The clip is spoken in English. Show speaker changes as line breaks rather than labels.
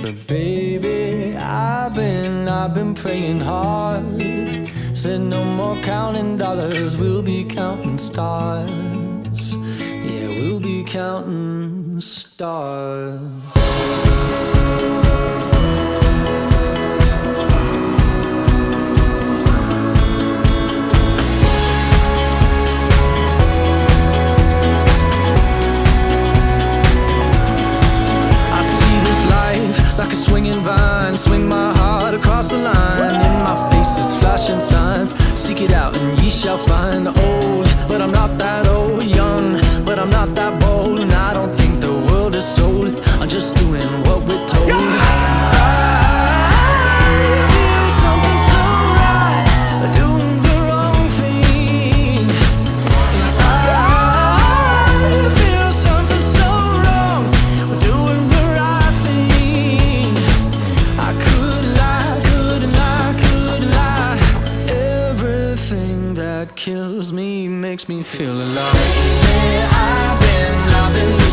But baby, I've been praying hard. Said no more counting dollars, we'll be counting stars. Yeah, we'll be counting stars. Like a swinging vine, swing my heart across the line. In my face is flashing signs. Seek it out and ye shall find. Old, but I'm not that old. Young, but I'm not that bold. And I don't think the world is sold. I'm just doing what we're told. I feel something so right, doing the wrong thing. And I feel something so wrong, doing the right thing. I could lie. Everything that kills me makes me feel alive. Yeah, I've been